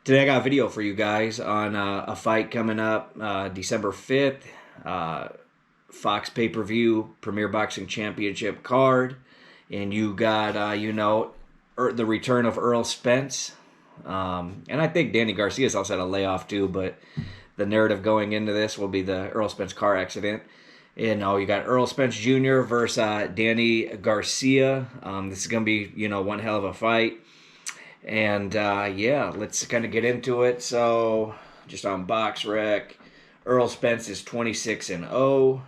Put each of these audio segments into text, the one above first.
Today I got a video for you guys on a fight coming up December 5th. Fox pay-per-view Premier Boxing Championship card. And you got, the return of Errol Spence. And I think Danny Garcia's also had a layoff too, but the narrative going into this will be the Errol Spence car accident. And you got Errol Spence Jr. versus Danny Garcia. This is going to be, one hell of a fight. And yeah, let's kind of get into it. So, just on Box Rec, Errol Spence is 26-0.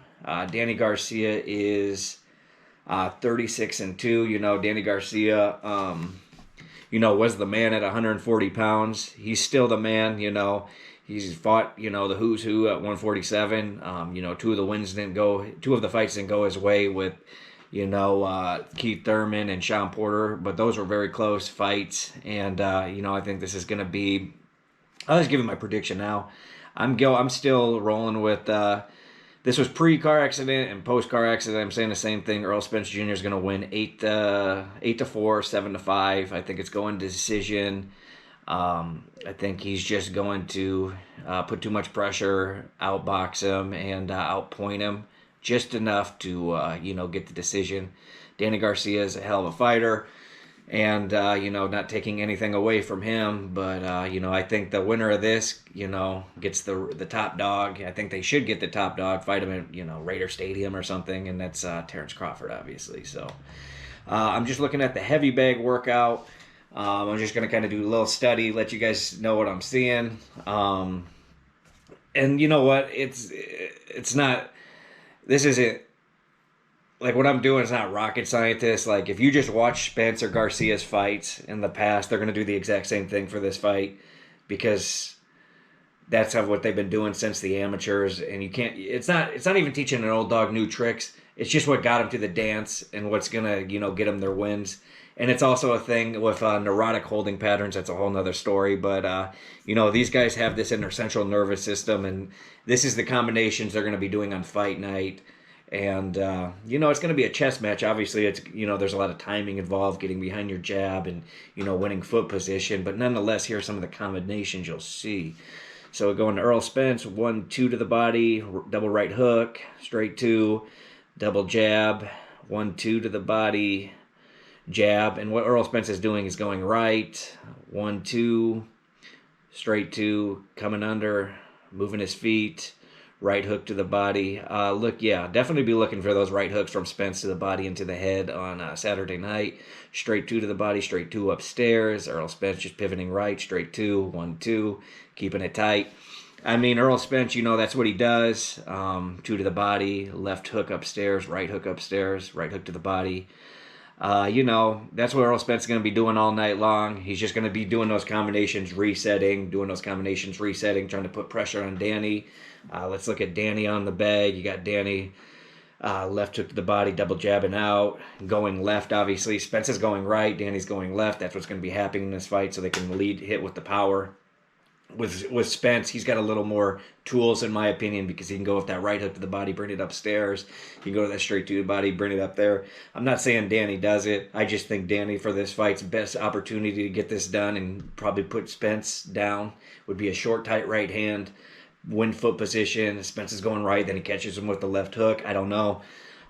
Danny Garcia is 36-2. Danny Garcia, was the man at 140 pounds. He's still the man. He's fought, the who's who at 147. Two of the fights didn't go his way with Keith Thurman and Sean Porter, but those were very close fights. And I think this is going to be. I'll just give you my prediction now. I'm still rolling with. This was pre-car accident and post-car accident. I'm saying the same thing. Errol Spence Jr. is going to win 8-4, 7-5. I think it's going to decision. I think he's just going to put too much pressure, outbox him, and outpoint him. Just enough to, get the decision. Danny Garcia is a hell of a fighter. And, not taking anything away from him. But, I think the winner of this, gets the top dog. I think they should get the top dog, fight him at, Raider Stadium or something. And that's Terrence Crawford, obviously. So, I'm just looking at the heavy bag workout. I'm just going to kind of do a little study, let you guys know what I'm seeing. And you know what? It's not... This isn't, like, what I'm doing is not rocket scientist. Like, if you just watch Spence or Garcia's fights in the past, they're going to do the exact same thing for this fight because that's what they've been doing since the amateurs. And you can't, it's not even teaching an old dog new tricks. It's just what got them to the dance and what's going to, get them their wins. And it's also a thing with neurotic holding patterns. That's a whole nother story. But, these guys have this in their central nervous system. And this is the combinations they're going to be doing on fight night. And, it's going to be a chess match. Obviously, it's there's a lot of timing involved, getting behind your jab and, winning foot position. But nonetheless, here are some of the combinations you'll see. So going to Errol Spence, 1-2 to the body, double right hook, straight 2, double jab, 1-2 to the body, jab. And what Errol Spence is doing is going right, 1-2, straight 2, coming under, moving his feet, right hook to the body. Definitely be looking for those right hooks from Spence to the body and to the head on Saturday night. Straight 2 to the body, straight 2 upstairs. Errol Spence just pivoting right, straight 2, 1-2, keeping it tight. I mean, Errol Spence, that's what he does. 2 to the body, left hook upstairs, right hook to the body. That's what Errol Spence is going to be doing all night long. He's just going to be doing those combinations, resetting, trying to put pressure on Danny. Let's look at Danny on the bag. You got Danny, left hook to the body, double jabbing out, going left, obviously. Spence is going right, Danny's going left. That's what's going to be happening in this fight, so they can hit with the power. With Spence, he's got a little more tools, in my opinion, because he can go with that right hook to the body, bring it upstairs. He can go to that straight to the body, bring it up there. I'm not saying Danny does it. I just think Danny, for this fight's best opportunity to get this done and probably put Spence down would be a short, tight right hand, win foot position. Spence is going right, then he catches him with the left hook. I don't know.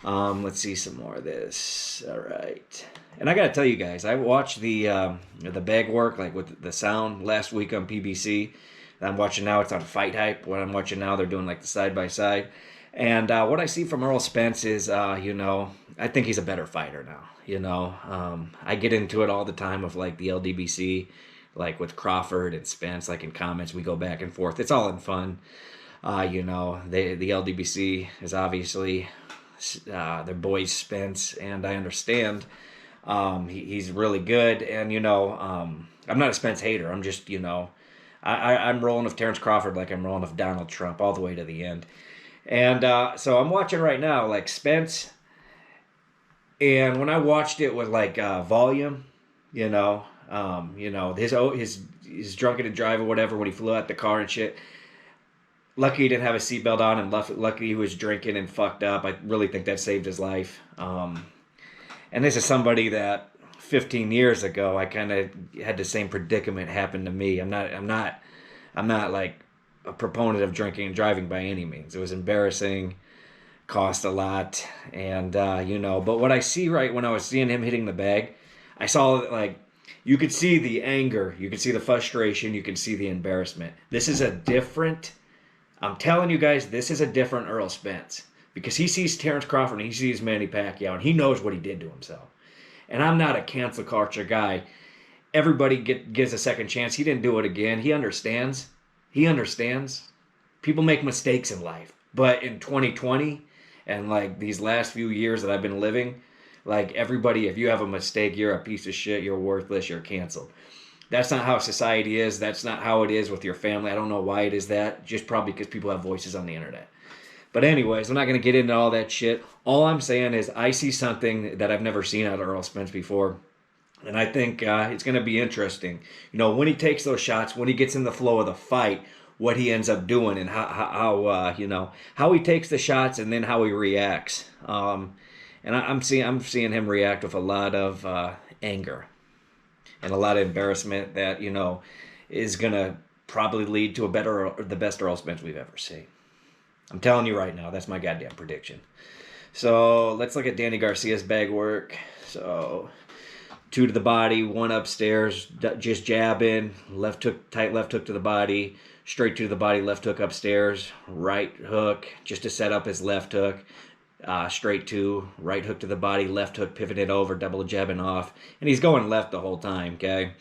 Let's see some more of this. All right. And I got to tell you guys, I watched the bag work, like with the sound, last week on PBC. I'm watching now, it's on Fight Hype. What I'm watching now, they're doing like the side-by-side. And what I see from Errol Spence is, I think he's a better fighter now. I get into it all the time with like the LDBC, like with Crawford and Spence, like in comments, we go back and forth. It's all in fun. The LDBC is obviously their boys Spence, and I understand he's really good. And I'm not a Spence hater. I'm just I'm rolling with Terrence Crawford like I'm rolling with Donald Trump all the way to the end. And so I'm watching right now like Spence, and when I watched it with like volume, his drunken and drive or whatever when he flew out the car and shit. Lucky he didn't have a seatbelt on, and lucky he was drinking and fucked up. I really think that saved his life. And this is somebody that 15 years ago, I kind of had the same predicament happen to me. I'm not like a proponent of drinking and driving by any means. It was embarrassing, cost a lot, and But what I see right when I was seeing him hitting the bag, I saw like you could see the anger, you could see the frustration, you could see the embarrassment. This is a different. I'm telling you guys, this is a different Errol Spence because he sees Terrence Crawford and he sees Manny Pacquiao and he knows what he did to himself. And I'm not a cancel culture guy. Everybody gives a second chance. He didn't do it again. He understands. He understands. People make mistakes in life. But in 2020 and like these last few years that I've been living, like everybody, if you have a mistake, you're a piece of shit, you're worthless, you're canceled. That's not how society is. That's not how it is with your family. I don't know why it is that. Just probably because people have voices on the internet. But anyways, I'm not going to get into all that shit. All I'm saying is I see something that I've never seen out of Errol Spence before. And I think it's going to be interesting. You know, when he takes those shots, when he gets in the flow of the fight, what he ends up doing and how he takes the shots and then how he reacts. And I'm seeing him react with a lot of anger and a lot of embarrassment that, is going to probably lead to the best Errol Spence we've ever seen. I'm telling you right now, that's my goddamn prediction. So let's look at Danny Garcia's bag work. So 2 to the body, 1 upstairs, just jabbing, tight left hook to the body, straight 2 to the body, left hook upstairs, right hook, just to set up his left hook, straight 2, right hook to the body, left hook, pivoted over, double jabbing off, and he's going left the whole time, okay?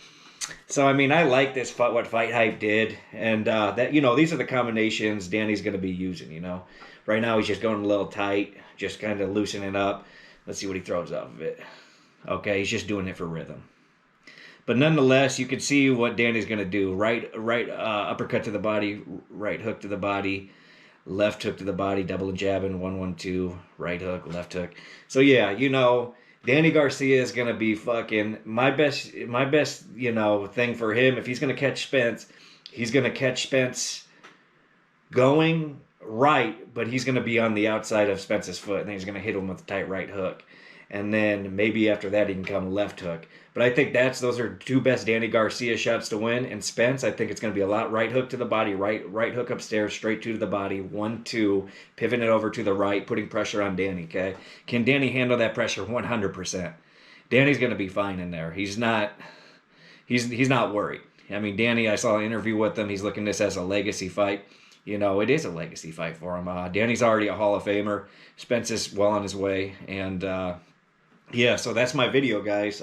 So, I mean, I like this, what Fight Hype did, and these are the combinations Danny's going to be using, Right now he's just going a little tight, just kind of loosening it up. Let's see what he throws off of it. Okay, he's just doing it for rhythm. But nonetheless, you can see what Danny's going to do. Right uppercut to the body, right hook to the body, left hook to the body, double jabbing, 1-1-2, right hook, left hook. So, yeah, Danny Garcia is going to be fucking my best, thing for him. If he's going to catch Spence, he's going to catch Spence going right, but he's going to be on the outside of Spence's foot, and then he's going to hit him with a tight right hook. And then maybe after that he can come left hook. But I think those are 2 best Danny Garcia shots to win. And Spence, I think it's going to be a lot right hook to the body, right hook upstairs, straight 2 to the body, 1-2, pivoting it over to the right, putting pressure on Danny, okay? Can Danny handle that pressure? 100%. Danny's going to be fine in there. He's not worried. I mean, Danny, I saw an interview with him. He's looking at this as a legacy fight. It is a legacy fight for him. Danny's already a Hall of Famer. Spence is well on his way. And, yeah, so that's my video, guys.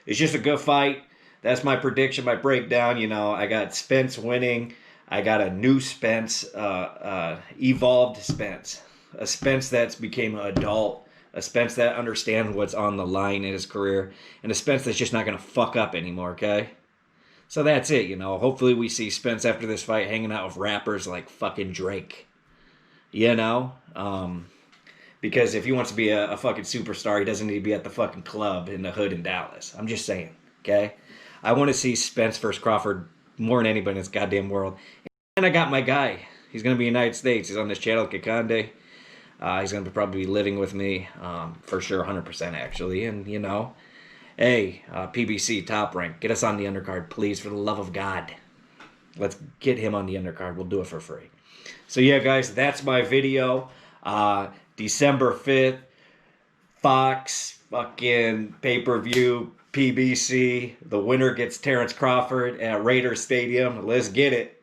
It's just a good fight. That's my prediction, my breakdown. I got Spence winning. I got a new Spence, evolved Spence. A Spence that's became an adult. A Spence that understands what's on the line in his career. And a Spence that's just not going to fuck up anymore, okay? So that's it, Hopefully we see Spence after this fight hanging out with rappers like fucking Drake. Because if he wants to be a fucking superstar, he doesn't need to be at the fucking club in the hood in Dallas. I'm just saying, okay? I want to see Spence versus Crawford more than anybody in this goddamn world. And I got my guy. He's going to be in the United States. He's on this channel, Kikande. He's going to probably be living with me, for sure, 100% actually. And, hey, PBC, Top Rank, get us on the undercard, please, for the love of God. Let's get him on the undercard. We'll do it for free. So, yeah, guys, that's my video. December 5th, Fox, fucking pay-per-view, PBC. The winner gets Terrence Crawford at Raiders Stadium. Let's get it.